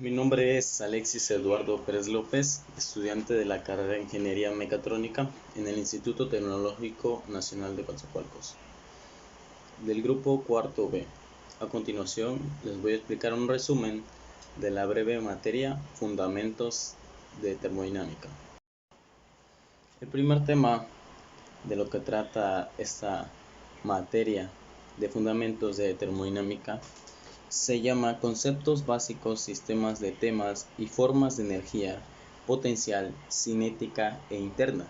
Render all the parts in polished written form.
Mi nombre es Alexis Eduardo Pérez López, estudiante de la carrera de Ingeniería Mecatrónica en el Instituto Tecnológico Nacional de Coatzacoalcos, del grupo cuarto B. A continuación, les voy a explicar un resumen de la breve materia Fundamentos de Termodinámica. El primer tema de lo que trata esta materia de Fundamentos de Termodinámica se llama Conceptos básicos, sistemas de temas y formas de energía potencial, cinética e interna.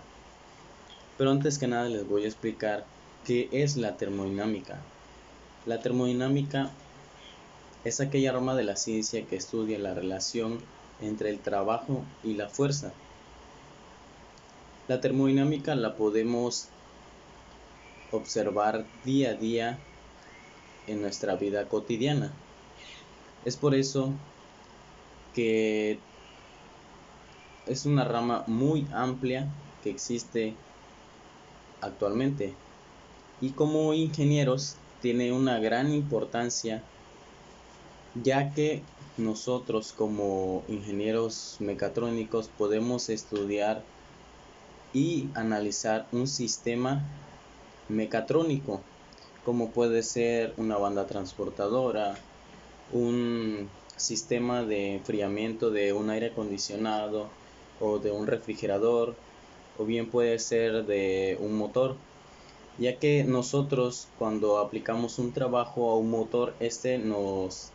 Pero antes que nada les voy a explicar qué es la termodinámica. La termodinámica es aquella rama de la ciencia que estudia la relación entre el trabajo y la fuerza. La termodinámica la podemos observar día a día en nuestra vida cotidiana. Es por eso que es una rama muy amplia que existe actualmente y como ingenieros tiene una gran importancia, ya que nosotros como ingenieros mecatrónicos podemos estudiar y analizar un sistema mecatrónico, como puede ser una banda transportadora, un sistema de enfriamiento de un aire acondicionado o de un refrigerador, o bien puede ser de un motor, ya que nosotros cuando aplicamos un trabajo a un motor, este nos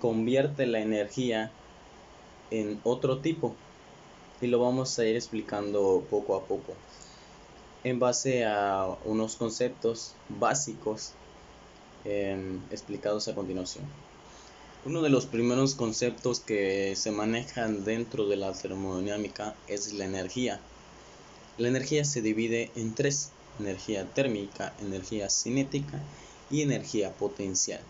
convierte la energía en otro tipo y lo vamos a ir explicando poco a poco en base a unos conceptos básicos explicados a continuación. Uno de los primeros conceptos que se manejan dentro de la termodinámica es la energía. La energía se divide en tres: energía térmica, energía cinética y energía potencial.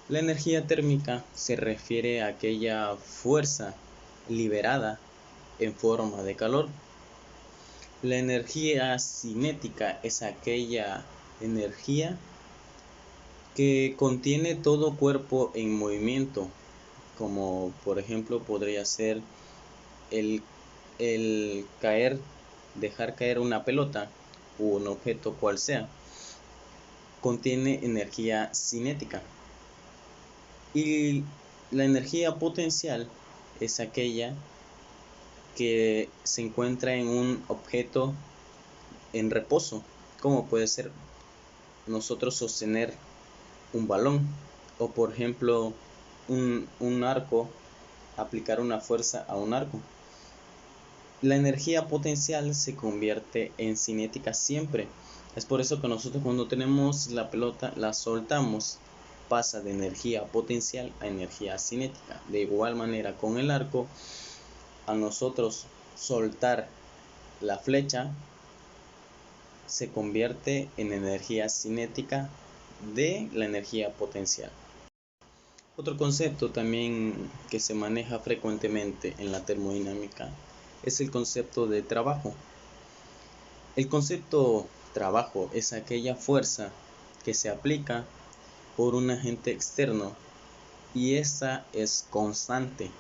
La energía térmica se refiere a aquella fuerza liberada en forma de calor. La energía cinética es aquella energía que contiene todo cuerpo en movimiento, como por ejemplo podría ser el caer, dejar caer una pelota u un objeto cual sea, contiene energía cinética. Y la energía potencial es aquella que se encuentra en un objeto en reposo, como puede ser nosotros sostener un balón o por ejemplo un arco, aplicar una fuerza a un arco. La energía potencial se convierte en cinética siempre. Es por eso que nosotros cuando tenemos la pelota la soltamos, pasa de energía potencial a energía cinética. De igual manera con el arco, a nosotros soltar la flecha se convierte en energía cinética de la energía potencial. Otro concepto también que se maneja frecuentemente en la termodinámica es el concepto de trabajo. El concepto trabajo es aquella fuerza que se aplica por un agente externo y esta es constante.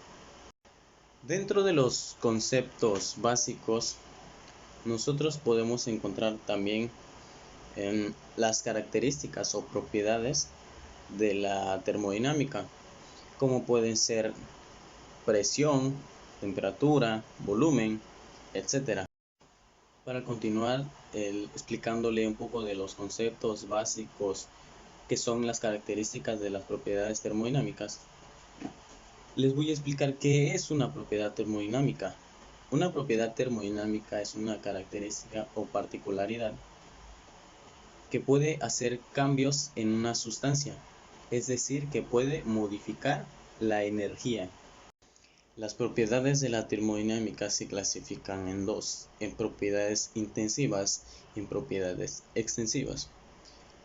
Dentro de los conceptos básicos, nosotros podemos encontrar también las características o propiedades de la termodinámica, como pueden ser presión, temperatura, volumen, etc. Para continuar explicándole un poco de los conceptos básicos que son las características de las propiedades termodinámicas, les voy a explicar qué es una propiedad termodinámica. Una propiedad termodinámica es una característica o particularidad que puede hacer cambios en una sustancia, es decir, que puede modificar la energía. Las propiedades de la termodinámica se clasifican en dos: en propiedades intensivas y en propiedades extensivas.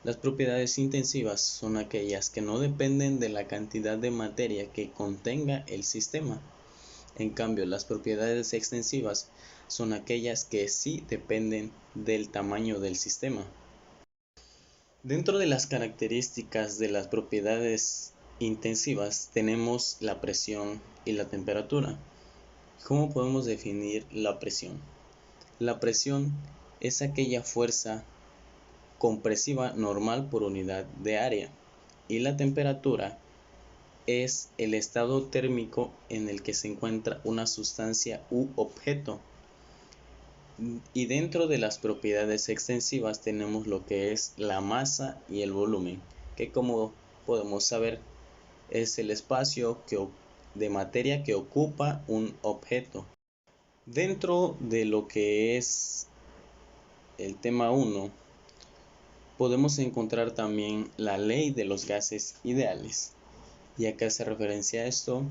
Las propiedades intensivas son aquellas que no dependen de la cantidad de materia que contenga el sistema. En cambio, las propiedades extensivas son aquellas que sí dependen del tamaño del sistema. Dentro de las características de las propiedades intensivas tenemos la presión y la temperatura. ¿Cómo podemos definir la presión? La presión es aquella fuerza compresiva normal por unidad de área, y la temperatura es el estado térmico en el que se encuentra una sustancia u objeto. Y dentro de las propiedades extensivas tenemos lo que es la masa y el volumen, que como podemos saber es el espacio de materia que ocupa un objeto. Dentro de lo que es el tema 1, podemos encontrar también la ley de los gases ideales, y acá se referencia esto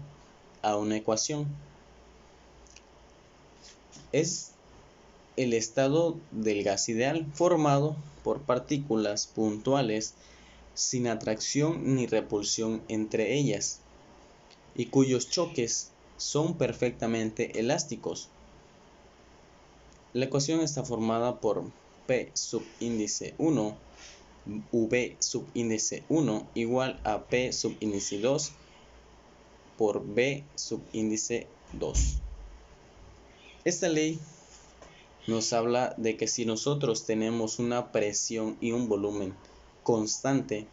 a una ecuación. Es el estado del gas ideal formado por partículas puntuales sin atracción ni repulsión entre ellas, y cuyos choques son perfectamente elásticos. La ecuación está formada por P subíndice 1, V subíndice 1 igual a P subíndice 2 por V subíndice 2. Esta ley nos habla de que si nosotros tenemos una presión y un volumen constante,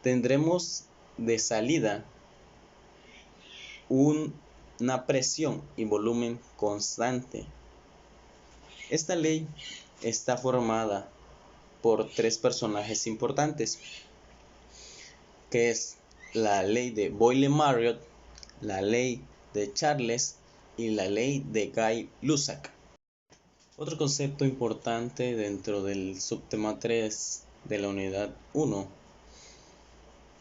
tendremos de salida una presión y volumen constante. Esta ley está formada por tres personajes importantes, que es la ley de Boyle-Marriott, la ley de Charles y la ley de Guy-Lussac. Otro concepto importante dentro del subtema 3 de la unidad 1,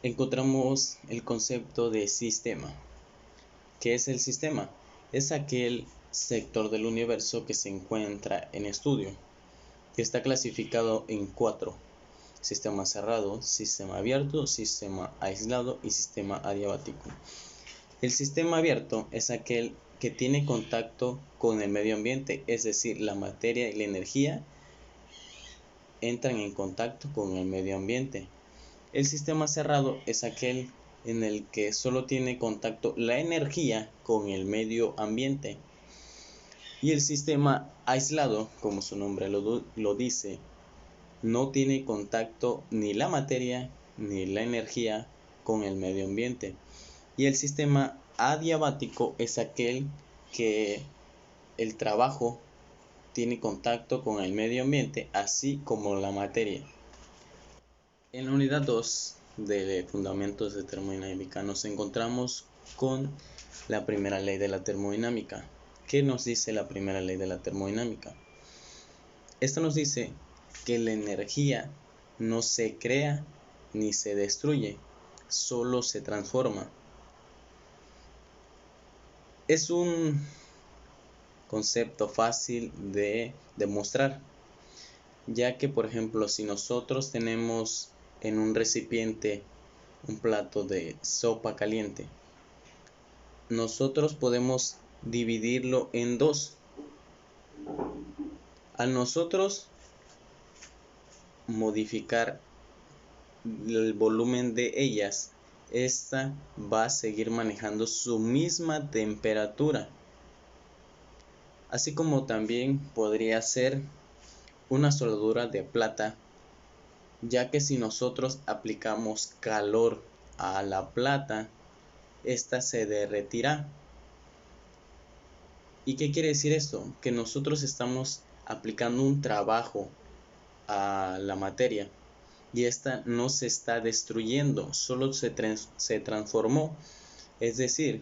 encontramos el concepto de sistema. ¿Qué es el sistema? Es aquel sector del universo que se encuentra en estudio, que está clasificado en 4: sistema cerrado, sistema abierto, sistema aislado y sistema adiabático. El sistema abierto es aquel que tiene contacto con el medio ambiente, es decir, la materia y la energía entran en contacto con el medio ambiente. El sistema cerrado es aquel en el que solo tiene contacto la energía con el medio ambiente. Y el sistema aislado, como su nombre lo dice, no tiene contacto ni la materia ni la energía con el medio ambiente. Y el sistema adiabático es aquel que el trabajo tiene contacto con el medio ambiente, así como la materia. En la unidad 2 de Fundamentos de Termodinámica nos encontramos con la primera ley de la termodinámica. ¿Qué nos dice la primera ley de la termodinámica? Esto nos dice que la energía no se crea ni se destruye, solo se transforma. Es un concepto fácil de demostrar, ya que por ejemplo si nosotros tenemos en un recipiente un plato de sopa caliente, nosotros podemos dividirlo en dos. Al nosotros modificar el volumen de ellas, esta va a seguir manejando su misma temperatura. Así como también podría ser una soldadura de plata, ya que si nosotros aplicamos calor a la plata, esta se derretirá. ¿Y qué quiere decir esto? Que nosotros estamos aplicando un trabajo a la materia y esta no se está destruyendo, solo se transformó. Es decir,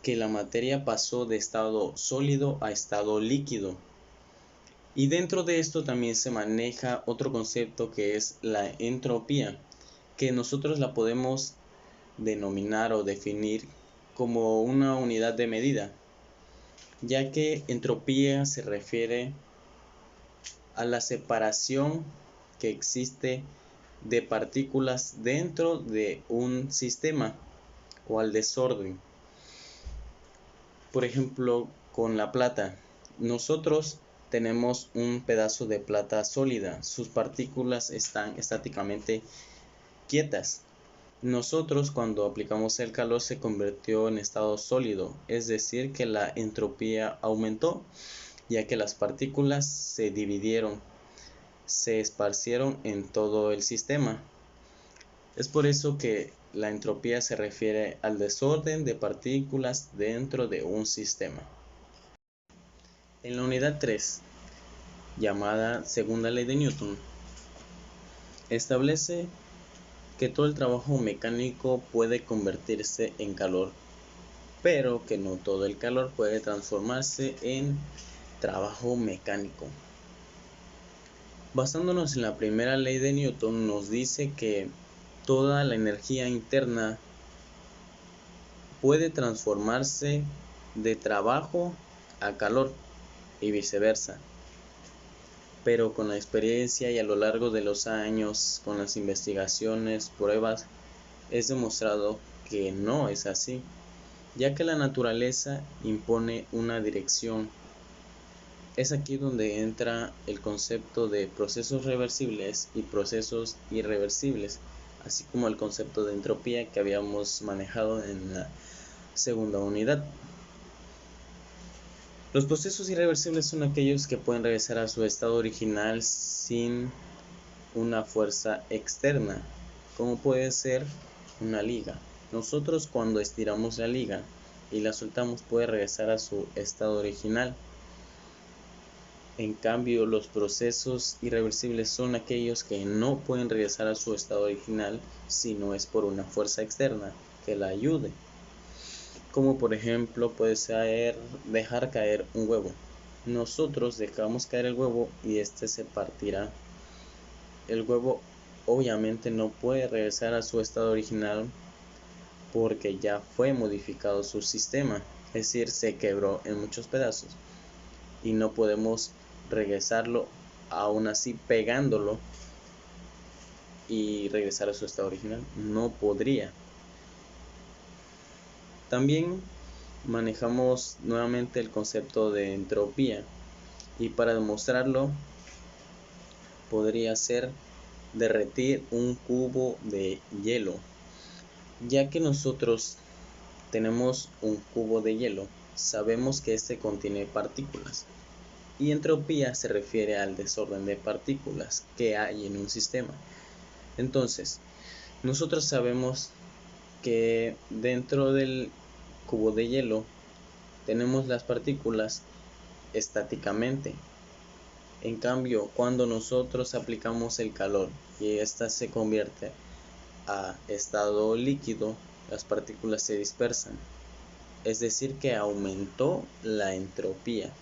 que la materia pasó de estado sólido a estado líquido. Y dentro de esto también se maneja otro concepto que es la entropía, que nosotros la podemos denominar o definir como una unidad de medida, ya que entropía se refiere a la separación que existe de partículas dentro de un sistema o al desorden. Por ejemplo, con la plata, nosotros tenemos un pedazo de plata sólida, sus partículas están estáticamente quietas. Nosotros cuando aplicamos el calor se convirtió en estado sólido, es decir que la entropía aumentó, ya que las partículas se dividieron, se esparcieron en todo el sistema. Es por eso que la entropía se refiere al desorden de partículas dentro de un sistema. En la unidad 3, llamada segunda ley de Newton, establece que todo el trabajo mecánico puede convertirse en calor, pero que no todo el calor puede transformarse en trabajo mecánico. Basándonos en la primera ley de Newton, nos dice que toda la energía interna puede transformarse de trabajo a calor y viceversa. Pero con la experiencia y a lo largo de los años, con las investigaciones, pruebas, es demostrado que no es así, ya que la naturaleza impone una dirección. Es aquí donde entra el concepto de procesos reversibles y procesos irreversibles, así como el concepto de entropía que habíamos manejado en la segunda unidad. Los procesos irreversibles son aquellos que pueden regresar a su estado original sin una fuerza externa, como puede ser una liga. Nosotros cuando estiramos la liga y la soltamos puede regresar a su estado original. En cambio, los procesos irreversibles son aquellos que no pueden regresar a su estado original si no es por una fuerza externa que la ayude. Como por ejemplo puede ser dejar caer un huevo. Nosotros dejamos caer el huevo y este se partirá. El huevo obviamente no puede regresar a su estado original porque ya fue modificado su sistema, es decir, se quebró en muchos pedazos y no podemos regresarlo aún así pegándolo y regresar a su estado original. No podría. También manejamos nuevamente el concepto de entropía y para demostrarlo podría ser derretir un cubo de hielo, ya que nosotros tenemos un cubo de hielo, sabemos que este contiene partículas y entropía se refiere al desorden de partículas que hay en un sistema. Entonces, nosotros sabemos que dentro del cubo de hielo tenemos las partículas estáticamente. En cambio, cuando nosotros aplicamos el calor y ésta se convierte a estado líquido, las partículas se dispersan. Es decir, que aumentó la entropía.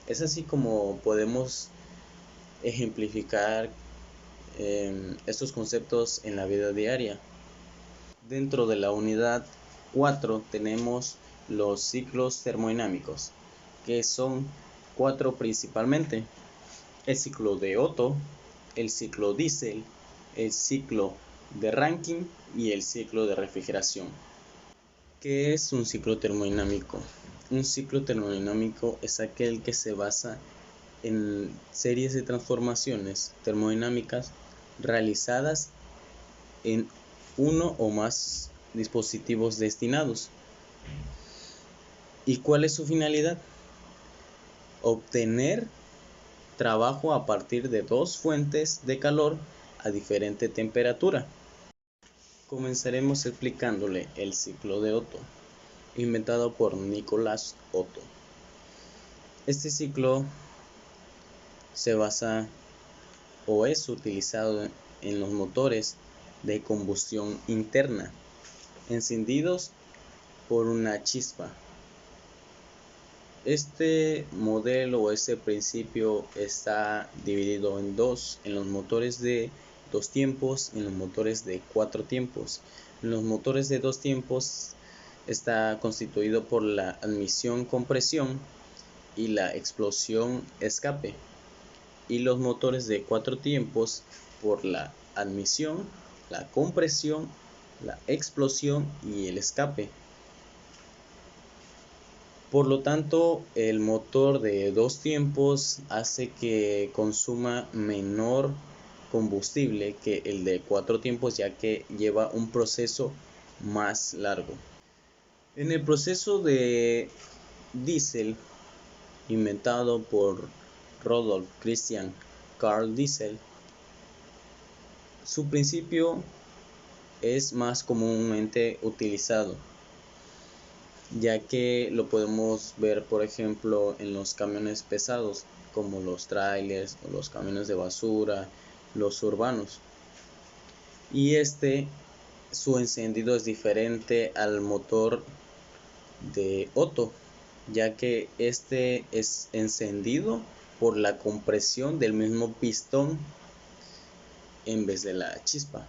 Es así como podemos ejemplificar estos conceptos en la vida diaria. Dentro de la unidad 4 tenemos los ciclos termodinámicos, que son 4 principalmente: el ciclo de Otto, el ciclo Diésel, el ciclo de Rankine y el ciclo de refrigeración. ¿Qué es un ciclo termodinámico? Un ciclo termodinámico es aquel que se basa en series de transformaciones termodinámicas realizadas en uno o más dispositivos destinados. ¿Y cuál es su finalidad? Obtener trabajo a partir de dos fuentes de calor a diferente temperatura. Comenzaremos explicándole el ciclo de Otto, inventado por Nicolás Otto. Este ciclo se basa o es utilizado en los motores de combustión interna, encendidos por una chispa. Este modelo o este principio está dividido en dos: en los motores de 2 tiempos y en los motores de 4 tiempos. En los motores de 2 tiempos está constituido por la admisión-compresión y la explosión-escape, y los motores de 4 tiempos por la admisión, la compresión, la explosión y el escape. Por lo tanto, el motor de 2 tiempos hace que consuma menor combustible que el de 4 tiempos, ya que lleva un proceso más largo. En el proceso de Diesel, inventado por Rudolf Christian Carl Diesel, su principio es más comúnmente utilizado, ya que lo podemos ver, por ejemplo, en los camiones pesados, como los trailers o los camiones de basura, los urbanos. Y su encendido es diferente al motor de Otto, ya que este es encendido por la compresión del mismo pistón en vez de la chispa,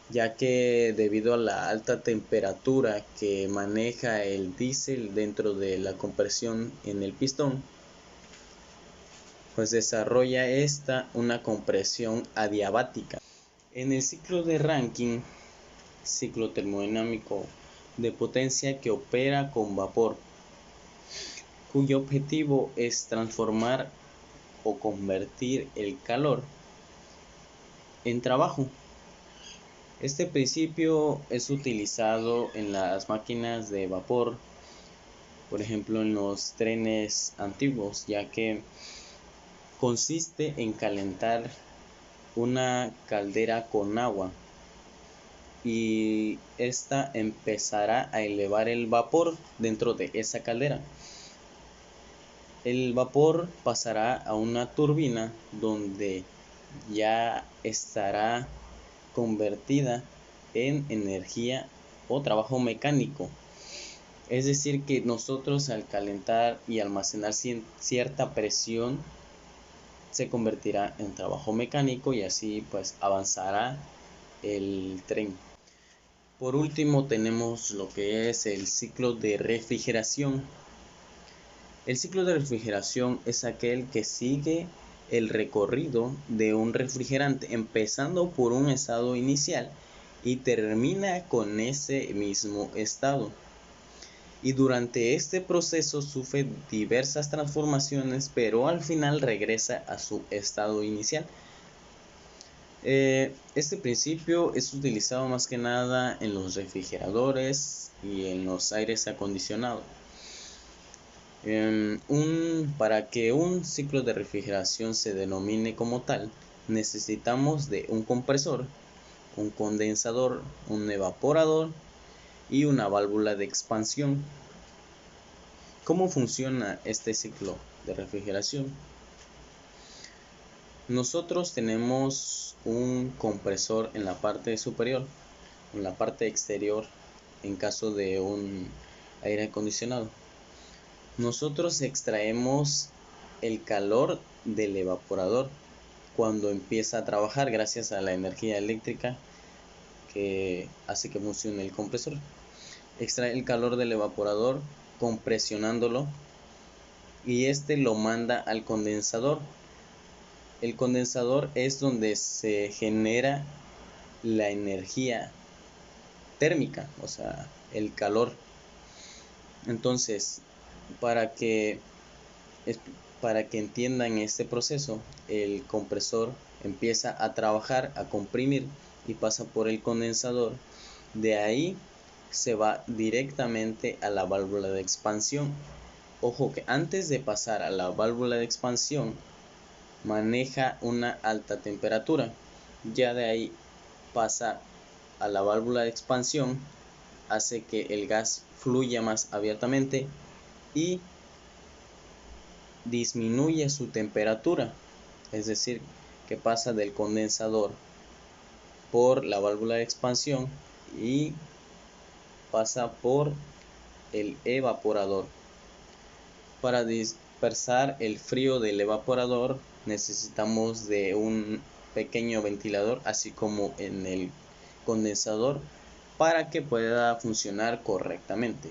ya que debido a la alta temperatura que maneja el diésel dentro de la compresión en el pistón, pues desarrolla una compresión adiabática. En el ciclo de Rankine, ciclo termodinámico de potencia que opera con vapor, cuyo objetivo es transformar o convertir el calor en trabajo. Este principio es utilizado en las máquinas de vapor, por ejemplo en los trenes antiguos, ya que consiste en calentar una caldera con agua y esta empezará a elevar el vapor dentro de esa caldera. El vapor pasará a una turbina donde ya estará convertida en energía o trabajo mecánico. Es decir, que nosotros al calentar y almacenar cierta presión se convertirá en trabajo mecánico y así pues avanzará el tren. Por último tenemos lo que es el ciclo de refrigeración. El ciclo de refrigeración es aquel que sigue el recorrido de un refrigerante, empezando por un estado inicial y termina con ese mismo estado. Y durante este proceso sufre diversas transformaciones, pero al final regresa a su estado inicial. Este principio es utilizado más que nada en los refrigeradores y en los aires acondicionados. Para que un ciclo de refrigeración se denomine como tal, necesitamos de un compresor, un condensador, un evaporador y una válvula de expansión. ¿Cómo funciona este ciclo de refrigeración? Nosotros tenemos un compresor en la parte superior, en la parte exterior, en caso de un aire acondicionado. Nosotros extraemos el calor del evaporador cuando empieza a trabajar gracias a la energía eléctrica que hace que funcione el compresor. Extrae el calor del evaporador compresionándolo y lo manda al condensador. El condensador es donde se genera la energía térmica, o sea, el calor. Entonces, para que entiendan este proceso, el compresor empieza a trabajar, a comprimir y pasa por el condensador. De ahí se va directamente a la válvula de expansión. Ojo que antes de pasar a la válvula de expansión maneja una alta temperatura. Ya de ahí pasa a la válvula de expansión, hace que el gas fluya más abiertamente y disminuye su temperatura. Es decir, que pasa del condensador por la válvula de expansión y pasa por el evaporador. Para dispersar el frío del evaporador necesitamos de un pequeño ventilador, así como en el condensador, para que pueda funcionar correctamente.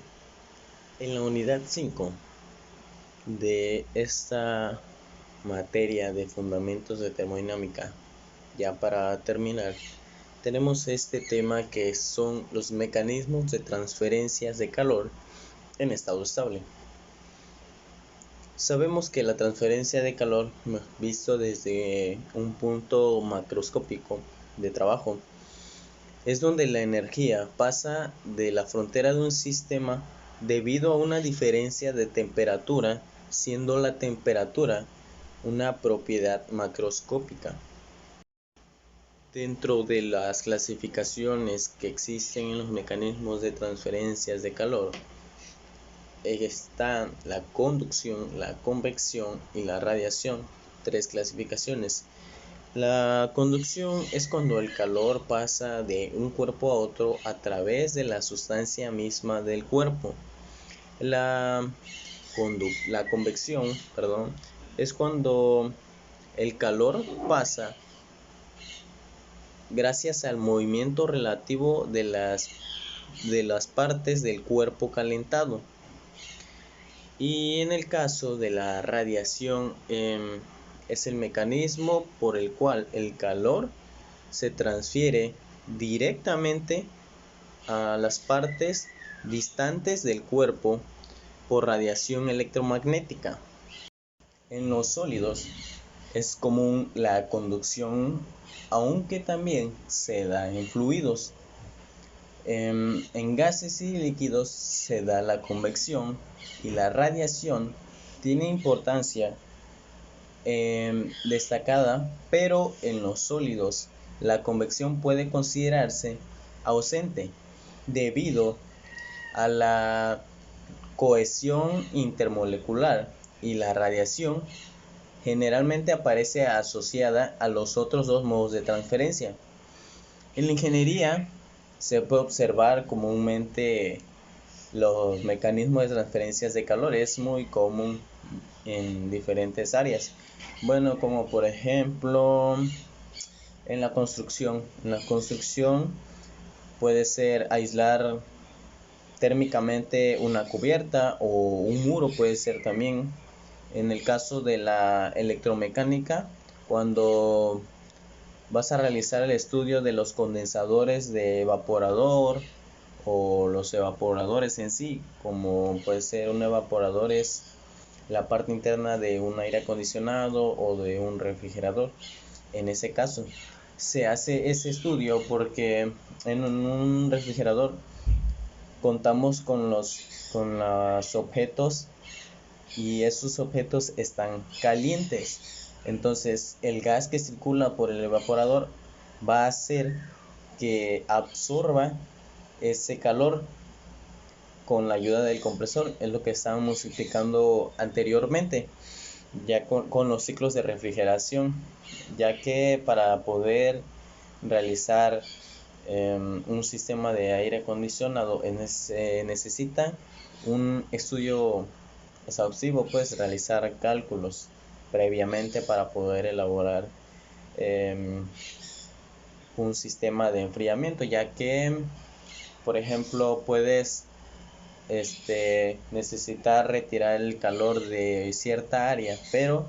En la unidad 5 de esta materia de fundamentos de termodinámica, ya para terminar, tenemos este tema que son los mecanismos de transferencias de calor en estado estable. Sabemos que la transferencia de calor, visto desde un punto macroscópico de trabajo, es donde la energía pasa de la frontera de un sistema debido a una diferencia de temperatura, siendo la temperatura una propiedad macroscópica. Dentro de las clasificaciones que existen en los mecanismos de transferencias de calor, están la conducción, la convección y la radiación, tres clasificaciones. La conducción es cuando el calor pasa de un cuerpo a otro a través de la sustancia misma del cuerpo. La convección, es cuando el calor pasa gracias al movimiento relativo de las partes del cuerpo calentado. Y en el caso de la radiación, es el mecanismo por el cual el calor se transfiere directamente a las partes distantes del cuerpo por radiación electromagnética. En los sólidos es común la conducción, aunque también se da en fluidos. En gases y líquidos se da la convección, y la radiación tiene importancia destacada, pero en los sólidos la convección puede considerarse ausente debido a la cohesión intermolecular, y la radiación generalmente aparece asociada a los otros dos modos de transferencia. En la ingeniería se puede observar comúnmente los mecanismos de transferencias de calor. Es muy común en diferentes áreas. Bueno, como por ejemplo en la construcción. En la construcción puede ser aislar térmicamente una cubierta o un muro, puede ser también. En el caso de la electromecánica, cuando vas a realizar el estudio de los condensadores de evaporador o los evaporadores en sí, como puede ser un evaporador es la parte interna de un aire acondicionado o de un refrigerador. En ese caso se hace ese estudio porque en un refrigerador contamos con los objetos, y esos objetos están calientes. Entonces el gas que circula por el evaporador va a hacer que absorba ese calor con la ayuda del compresor. Es lo que estábamos explicando anteriormente, ya con los ciclos de refrigeración, ya que para poder realizar un sistema de aire acondicionado necesita un estudio exhaustivo, pues realizar cálculos previamente para poder elaborar un sistema de enfriamiento, ya que por ejemplo puedes necesitar retirar el calor de cierta área, pero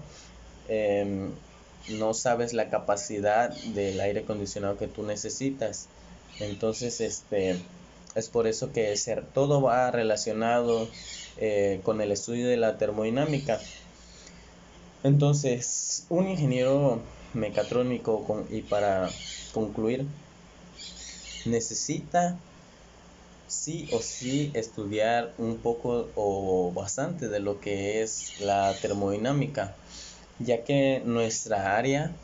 no sabes la capacidad del aire acondicionado que tú necesitas. Entonces es por eso que todo va relacionado con el estudio de la termodinámica. Entonces un ingeniero mecatrónico, y para concluir, necesita sí o sí estudiar un poco o bastante de lo que es la termodinámica, ya que nuestra área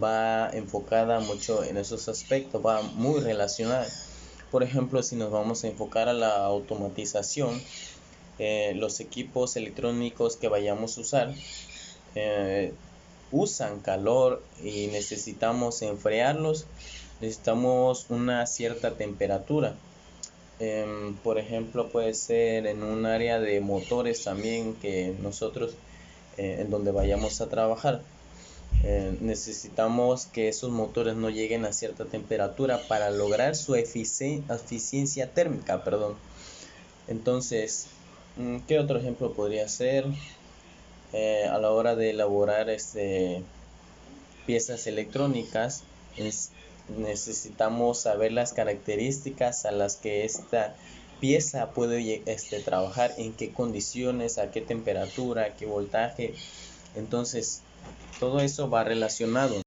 va enfocada mucho en esos aspectos, va muy relacionada. Por ejemplo, si nos vamos a enfocar a la automatización, los equipos electrónicos que vayamos a usar usan calor y necesitamos enfriarlos, necesitamos una cierta temperatura. Por ejemplo, puede ser en un área de motores también, que nosotros en donde vayamos a trabajar necesitamos que esos motores no lleguen a cierta temperatura para lograr su eficiencia térmica, Entonces, ¿qué otro ejemplo podría ser? A la hora de elaborar piezas electrónicas, necesitamos saber las características a las que esta pieza puede trabajar, en qué condiciones, a qué temperatura, a qué voltaje. Entonces, todo eso va relacionado.